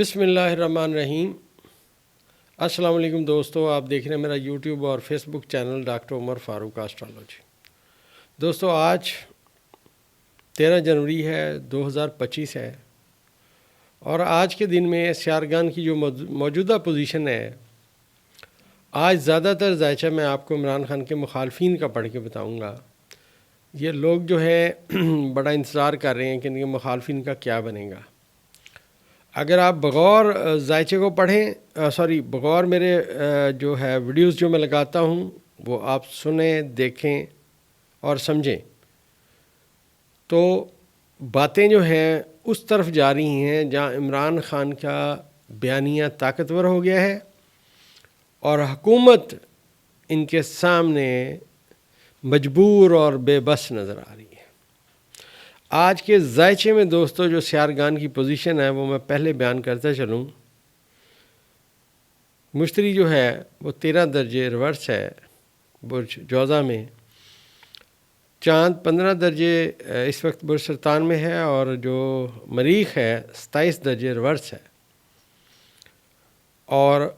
بسم اللہ الرحمن الرحیم۔ السلام علیکم دوستو، آپ دیکھ رہے ہیں میرا یوٹیوب اور فیس بک چینل ڈاکٹر عمر فاروق اسٹرالوجی۔ دوستو آج 13 جنوری ہے، 2025 ہے، اور آج کے دن میں سیارگان کی جو موجودہ پوزیشن ہے، آج زیادہ تر ذائچہ میں آپ کو عمران خان کے مخالفین کا پڑھ کے بتاؤں گا۔ یہ لوگ جو ہے بڑا انتظار کر رہے ہیں کہ ان کے مخالفین کا کیا بنے گا۔ اگر آپ بغور ذائچے کو پڑھیں بغور میرے جو ہے ویڈیوز جو میں لگاتا ہوں وہ آپ سنیں، دیکھیں اور سمجھیں، تو باتیں جو ہیں اس طرف جا رہی ہیں جہاں عمران خان کا بیانیہ طاقتور ہو گیا ہے اور حکومت ان کے سامنے مجبور اور بے بس نظر آ رہی ہے۔ آج کے ذائچے میں دوستو جو سیارگان کی پوزیشن ہے وہ میں پہلے بیان کرتا چلوں۔ مشتری جو ہے وہ 13 درجے ریورس ہے برج جوزہ میں، چاند 15 درجے اس وقت برج سرطان میں ہے، اور جو مریخ ہے 27 درجے ریورس ہے۔ اور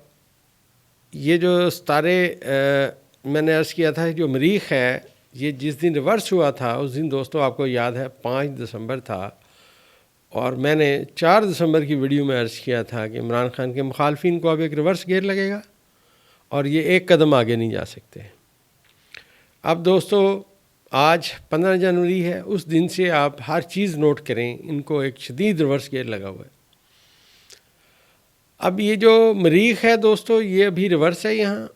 یہ جو ستارے میں نے عرض کیا تھا جو مریخ ہے، یہ جس دن ریورس ہوا تھا اس دن دوستو آپ کو یاد ہے 5 دسمبر تھا، اور میں نے 4 دسمبر کی ویڈیو میں عرض کیا تھا کہ عمران خان کے مخالفین کو اب ایک ریورس گیئر لگے گا اور یہ ایک قدم آگے نہیں جا سکتے۔ اب دوستو آج 15 جنوری ہے، اس دن سے آپ ہر چیز نوٹ کریں، ان کو ایک شدید ریورس گیئر لگا ہوا ہے۔ اب یہ جو مریخ ہے دوستو یہ ابھی ریورس ہے یہاں،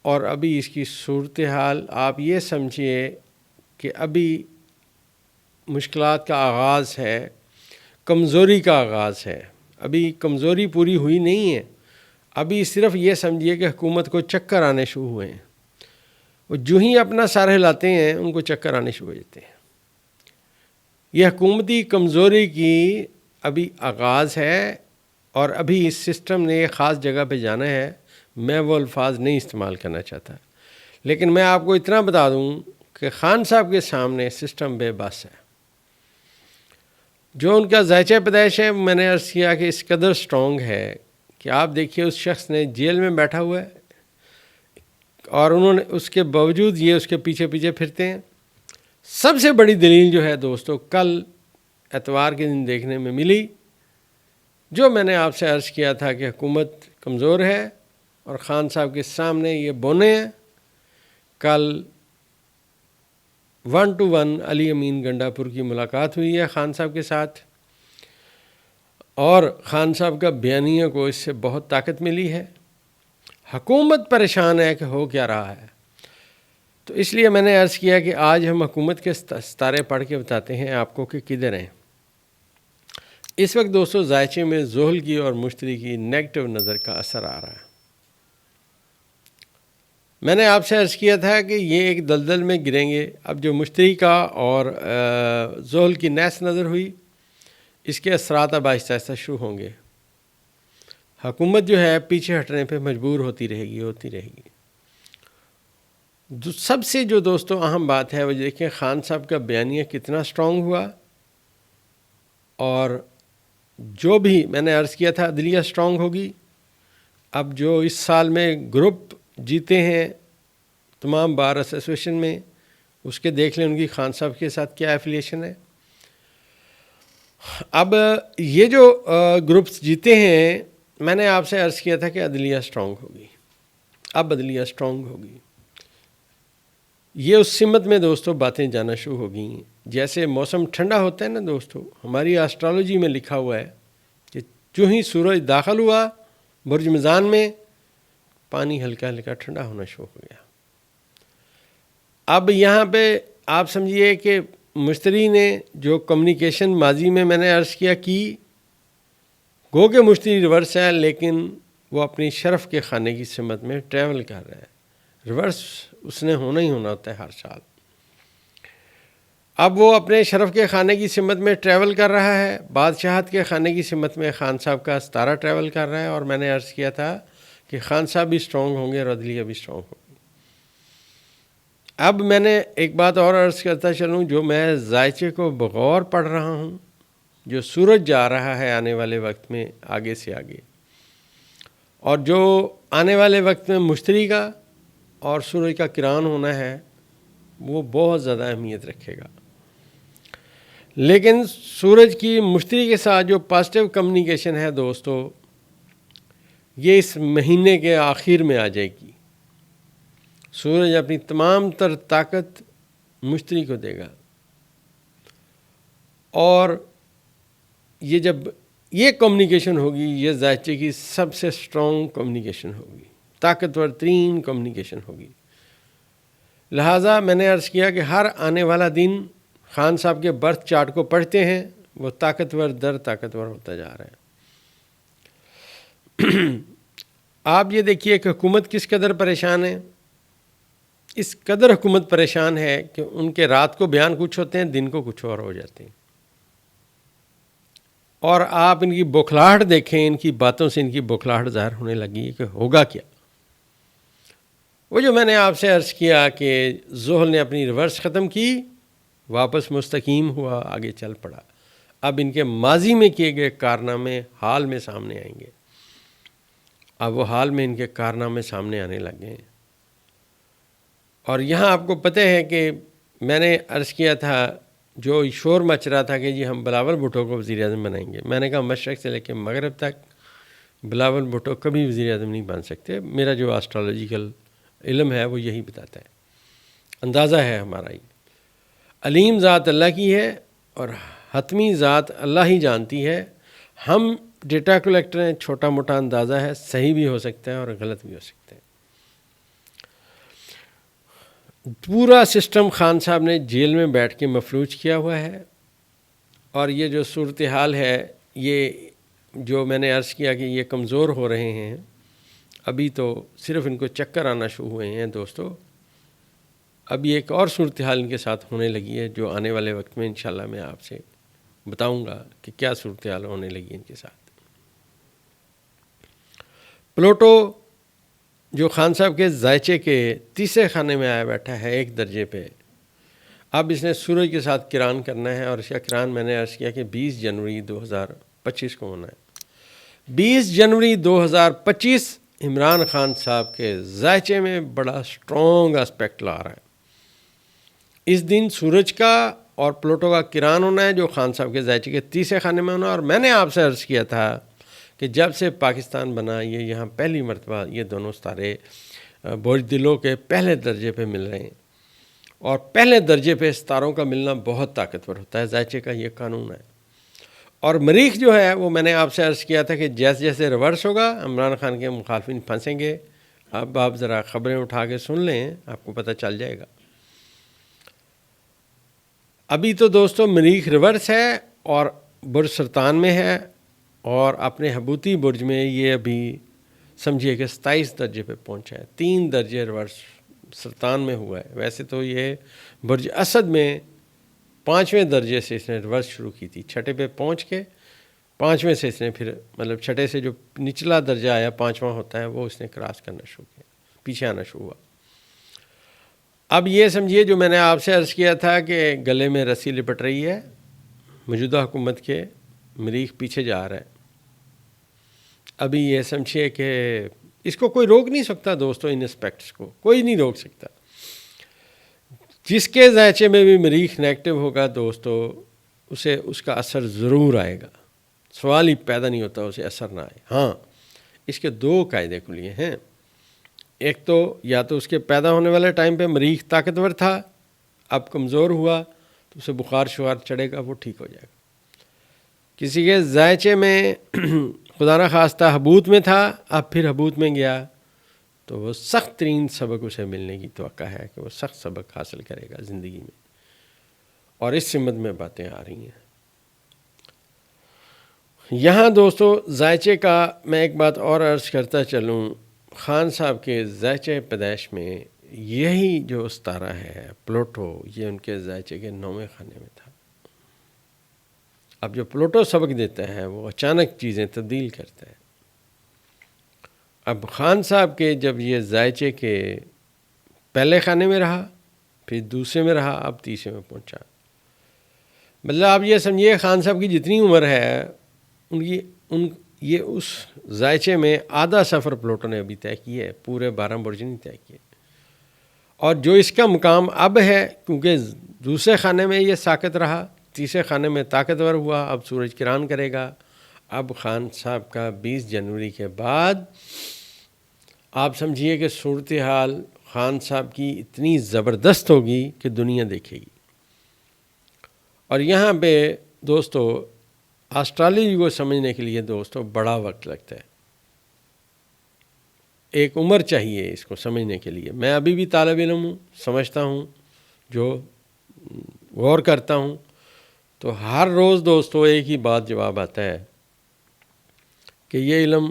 اور ابھی اس کی صورتحال آپ یہ سمجھیے کہ ابھی مشکلات کا آغاز ہے، کمزوری کا آغاز ہے۔ ابھی کمزوری پوری ہوئی نہیں ہے، ابھی صرف یہ سمجھیے کہ حکومت کو چکر آنے شروع ہوئے ہیں۔ وہ جو ہی اپنا سر ہلاتے ہیں ان کو چکر آنے شروع ہو جاتے ہیں۔ یہ حکومتی کمزوری کی ابھی آغاز ہے، اور ابھی اس سسٹم نے ایک خاص جگہ پہ جانا ہے۔ میں وہ الفاظ نہیں استعمال کرنا چاہتا، لیکن میں آپ کو اتنا بتا دوں کہ خان صاحب کے سامنے سسٹم بے بس ہے۔ جو ان کا ذائچہ پیدائش ہے میں نے عرض کیا کہ اس قدر سٹرونگ ہے کہ آپ دیکھیے اس شخص نے جیل میں بیٹھا ہوا ہے، اور انہوں نے اس کے باوجود یہ اس کے پیچھے پیچھے پھرتے ہیں۔ سب سے بڑی دلیل جو ہے دوستو کل اتوار کے دن دیکھنے میں ملی، جو میں نے آپ سے عرض کیا تھا کہ حکومت کمزور ہے اور خان صاحب کے سامنے یہ بونے ہیں۔ کل 1 to 1 علی امین گنڈا پور کی ملاقات ہوئی ہے خان صاحب کے ساتھ، اور خان صاحب کا بیانیہ کو اس سے بہت طاقت ملی ہے۔ حکومت پریشان ہے کہ ہو کیا رہا ہے، تو اس لیے میں نے عرض کیا کہ آج ہم حکومت کے ستارے پڑھ کے بتاتے ہیں آپ کو کہ کدھر ہیں۔ اس وقت دوستو ذائچے میں زحل کی اور مشتری کی نیگیٹو نظر کا اثر آ رہا ہے۔ میں نے آپ سے عرض کیا تھا کہ یہ ایک دلدل میں گریں گے۔ اب جو مشتری کا اور زحل کی نیس نظر ہوئی، اس کے اثرات اب آہستہ آہستہ شروع ہوں گے۔ حکومت جو ہے پیچھے ہٹنے پہ مجبور ہوتی رہے گی۔ سب سے جو دوستو اہم بات ہے وہ دیکھیں خان صاحب کا بیانیہ کتنا سٹرونگ ہوا، اور جو بھی میں نے عرض کیا تھا عدلیہ سٹرونگ ہوگی۔ اب جو اس سال میں گروپ جیتے ہیں تمام بار ایسوسی ایشن میں، اس کے دیکھ لیں ان کی خان صاحب کے ساتھ کیا ایفیلیشن ہے۔ اب یہ جو گروپس جیتے ہیں، میں نے آپ سے عرض کیا تھا کہ عدلیہ سٹرونگ ہوگی۔ اب عدلیہ سٹرونگ ہوگی، یہ اس سمت میں دوستو باتیں جانا شروع ہو گئی ہیں۔ جیسے موسم ٹھنڈا ہوتا ہے نا دوستو، ہماری اسٹرالوجی میں لکھا ہوا ہے کہ جو ہی سورج داخل ہوا برج میزان میں، پانی ہلکا ہلکا ٹھنڈا ہونا شروع ہو گیا۔ اب یہاں پہ آپ سمجھیے کہ مشتری نے جو کمیونیکیشن ماضی میں نے عرض کیا کی، گو کہ مشتری ریورس ہے، لیکن وہ اپنی شرف کے خانے کی سمت میں ٹریول کر رہا ہے۔ ریورس اس نے ہونا ہی ہونا ہوتا ہے ہر سال۔ اب وہ اپنے شرف کے خانے کی سمت میں ٹریول کر رہا ہے، بادشاہت کے خانے کی سمت میں خان صاحب کا ستارہ ٹریول کر رہا ہے، اور میں نے عرض کیا تھا کہ خان صاحب بھی سٹرونگ ہوں گے اور عدلیہ بھی سٹرونگ ہوگی۔ اب میں نے ایک بات اور عرض کرتا چلوں، جو میں ذائچے کو بغور پڑھ رہا ہوں جو سورج جا رہا ہے آنے والے وقت میں آگے سے آگے، اور جو آنے والے وقت میں مشتری کا اور سورج کا کران ہونا ہے وہ بہت زیادہ اہمیت رکھے گا۔ لیکن سورج کی مشتری کے ساتھ جو پازیٹیو کمیونیکیشن ہے دوستو، یہ اس مہینے کے آخر میں آ جائے گی۔ سورج اپنی تمام تر طاقت مشتری کو دے گا، اور یہ جب یہ کمیونیکیشن ہوگی، یہ ذائچے کی سب سے اسٹرانگ کمیونیکیشن ہوگی، طاقتور ترین کمیونیکیشن ہوگی۔ لہٰذا میں نے عرض کیا کہ ہر آنے والا دن خان صاحب کے برتھ چارٹ کو پڑھتے ہیں، وہ طاقتور در طاقتور ہوتا جا رہا ہے۔ آپ یہ دیکھیے کہ حکومت کس قدر پریشان ہے۔ اس قدر حکومت پریشان ہے کہ ان کے رات کو بیان کچھ ہوتے ہیں، دن کو کچھ اور ہو جاتے ہیں، اور آپ ان کی بوکھلاہٹ دیکھیں، ان کی باتوں سے ان کی بوکھلاہٹ ظاہر ہونے لگی ہے کہ ہوگا کیا۔ وہ جو میں نے آپ سے عرض کیا کہ زحل نے اپنی ریورس ختم کی، واپس مستقیم ہوا، آگے چل پڑا۔ اب ان کے ماضی میں کیے گئے کارنامے حال میں سامنے آئیں گے، اب وہ حال میں ان کے کارنامے سامنے آنے لگے ہیں۔ اور یہاں آپ کو پتہ ہے کہ میں نے عرض کیا تھا، جو شور مچ رہا تھا کہ جی ہم بلاول بھٹو کو وزیر اعظم بنائیں گے، میں نے کہا مشرق سے لے کے مغرب تک بلاول بھٹو کبھی وزیر اعظم نہیں بن سکتے۔ میرا جو آسٹرالوجیکل علم ہے وہ یہی بتاتا ہے، اندازہ ہے ہمارا یہ۔ علیم ذات اللہ کی ہے اور حتمی ذات اللہ ہی جانتی ہے۔ ہم ڈیٹا کلیکٹر ہیں، چھوٹا موٹا اندازہ ہے، صحیح بھی ہو سکتا ہے اور غلط بھی ہو سکتا ہے۔ پورا سسٹم خان صاحب نے جیل میں بیٹھ کے مفلوج کیا ہوا ہے، اور یہ جو صورتحال ہے، یہ جو میں نے عرض کیا کہ یہ کمزور ہو رہے ہیں، ابھی تو صرف ان کو چکر آنا شروع ہوئے ہیں دوستو۔ ابھی ایک اور صورتحال ان کے ساتھ ہونے لگی ہے، جو آنے والے وقت میں انشاءاللہ میں آپ سے بتاؤں گا کہ کیا صورتحال ہونے لگی ان کے ساتھ۔ پلوٹو جو خان صاحب کے ذائچے کے تیسرے خانے میں آیا بیٹھا ہے 1 درجے پہ، اب اس نے سورج کے ساتھ کران کرنا ہے، اور اس کا کران میں نے عرض کیا کہ 20 جنوری 2025 کو ہونا ہے۔ 20 جنوری 2025 عمران خان صاحب کے ذائچے میں بڑا سٹرونگ اسپیکٹ لا رہا ہے۔ اس دن سورج کا اور پلوٹو کا کران ہونا ہے، جو خان صاحب کے ذائچے کے تیسرے خانے میں ہونا ہے۔ اور میں نے آپ سے عرض کیا تھا کہ جب سے پاکستان بنا، یہ یہاں پہلی مرتبہ یہ دونوں ستارے بزدلوں کے پہلے درجے پہ مل رہے ہیں، اور پہلے درجے پہ ستاروں کا ملنا بہت طاقتور ہوتا ہے، ذائچے کا یہ قانون ہے۔ اور مریخ جو ہے وہ میں نے آپ سے عرض کیا تھا کہ جیسے جیسے ریورس ہوگا عمران خان کے مخالفین پھنسیں گے۔ اب آپ ذرا خبریں اٹھا کے سن لیں، آپ کو پتہ چل جائے گا۔ ابھی تو دوستو مریخ ریورس ہے اور برج سرطان میں ہے، اور اپنے حبوتی برج میں یہ ابھی سمجھیے کہ 27 درجے پہ پہنچا ہے، 3 درجے ریورس سرطان میں ہوا ہے۔ ویسے تو یہ برج اسد میں 5ویں درجے سے اس نے ریورس شروع کی تھی، 6 پہ پہنچ کے 5ویں سے اس نے پھر مطلب 6 سے جو نچلا درجہ آیا 5واں ہوتا ہے، وہ اس نے کراس کرنا شروع کیا، پیچھے آنا شروع ہوا۔ اب یہ سمجھیے جو میں نے آپ سے عرض کیا تھا کہ گلے میں رسی لپٹ رہی ہے موجودہ حکومت کے، مریخ پیچھے جا رہا ہے۔ ابھی یہ سمجھیے کہ اس کو کوئی روک نہیں سکتا دوستو، ان اسپیکٹس کو کوئی نہیں روک سکتا۔ جس کے ذائچے میں بھی مریخ نیگیٹو ہوگا دوستو، اسے اس کا اثر ضرور آئے گا، سوال ہی پیدا نہیں ہوتا اسے اثر نہ آئے۔ ہاں، اس کے 2 قاعدے کلیے ہیں۔ ایک تو یا تو اس کے پیدا ہونے والے ٹائم پہ مریخ طاقتور تھا، اب کمزور ہوا تو اسے بخار شوار چڑھے گا، وہ ٹھیک ہو جائے گا۔ کسی کے ذائچے میں خدا نہ خواستہ حبوط میں تھا، اب پھر حبوط میں گیا تو وہ سخت ترین سبق اسے ملنے کی توقع ہے کہ وہ سخت سبق حاصل کرے گا زندگی میں، اور اس سمت میں باتیں آ رہی ہیں۔ یہاں دوستو ذائچے کا میں ایک بات اور عرض کرتا چلوں، خان صاحب کے ذائچے پیدائش میں یہی جو ستارہ ہے پلوٹو، یہ ان کے ذائچے کے 9ویں خانے میں تھا۔ اب جو پلوٹو سبق دیتا ہے وہ اچانک چیزیں تبدیل کرتا ہے۔ اب خان صاحب کے جب یہ ذائچے کے پہلے خانے میں رہا، پھر دوسرے میں رہا، اب تیسرے میں پہنچا۔ مطلب آپ یہ سمجھیے خان صاحب کی جتنی عمر ہے یہ اس ذائچے میں آدھا سفر پلوٹو نے ابھی طے کیا ہے، پورے 12 برج نہیں طے کیے. اور جو اس کا مقام اب ہے، کیونکہ دوسرے خانے میں یہ ساکت رہا، تیسرے خانے میں طاقتور ہوا، اب سورج کران کرے گا. اب خان صاحب کا 20 جنوری کے بعد آپ سمجھیے کہ صورتحال خان صاحب کی اتنی زبردست ہوگی کہ دنیا دیکھے گی. اور یہاں پہ دوستو آسٹرالوجی کو سمجھنے کے لیے دوستو بڑا وقت لگتا ہے، ایک عمر چاہیے اس کو سمجھنے کے لیے. میں ابھی بھی طالب علم ہوں، سمجھتا ہوں، جو غور کرتا ہوں، تو ہر روز دوستو ایک ہی بات جواب آتا ہے کہ یہ علم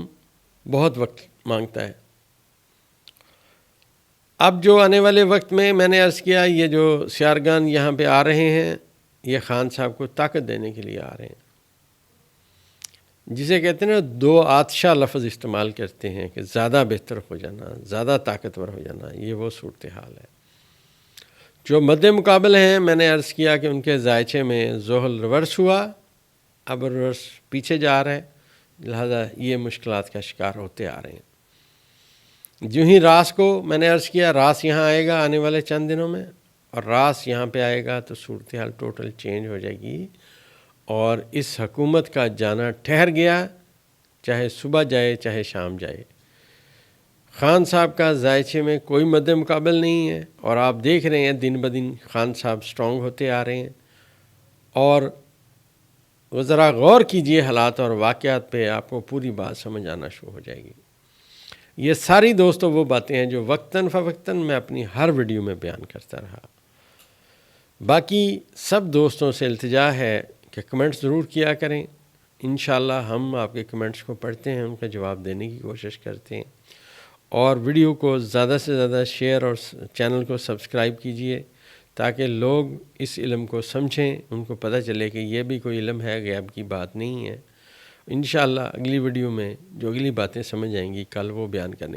بہت وقت مانگتا ہے. اب جو آنے والے وقت میں نے عرض کیا، یہ جو سیارگان یہاں پہ آ رہے ہیں یہ خان صاحب کو طاقت دینے کے لیے آ رہے ہیں، جسے کہتے ہیں نا 2 آتشہ لفظ استعمال کرتے ہیں کہ زیادہ بہتر ہو جانا، زیادہ طاقتور ہو جانا. یہ وہ صورتحال ہے. جو مد مقابل ہیں میں نے عرض کیا کہ ان کے ذائچے میں زحل ریورس ہوا، اب ریورس پیچھے جا رہا ہے، لہذا یہ مشکلات کا شکار ہوتے آ رہے ہیں. جو ہی راس کو میں نے عرض کیا راس یہاں آئے گا آنے والے چند دنوں میں، اور راس یہاں پہ آئے گا تو صورتحال ٹوٹل چینج ہو جائے گی. اور اس حکومت کا جانا ٹھہر گیا، چاہے صبح جائے چاہے شام جائے. خان صاحب کا ذائچے میں کوئی مد مقابل نہیں ہے، اور آپ دیکھ رہے ہیں دن بدن خان صاحب سٹرونگ ہوتے آ رہے ہیں. اور ذرا غور کیجئے حالات اور واقعات پہ، آپ کو پوری بات سمجھ آنا شروع ہو جائے گی. یہ ساری دوستوں وہ باتیں ہیں جو وقتاً فوقتاً میں اپنی ہر ویڈیو میں بیان کرتا رہا. باقی سب دوستوں سے التجا ہے کہ کمنٹس ضرور کیا کریں. انشاءاللہ ہم آپ کے کمنٹس کو پڑھتے ہیں، ان کا جواب دینے کی کوشش کرتے ہیں. اور ویڈیو کو زیادہ سے زیادہ شیئر اور چینل کو سبسکرائب کیجئے تاکہ لوگ اس علم کو سمجھیں، ان کو پتہ چلے کہ یہ بھی کوئی علم ہے، غیب کی بات نہیں ہے. انشاءاللہ اگلی ویڈیو میں جو اگلی باتیں سمجھ آئیں گی کل وہ بیان کرنے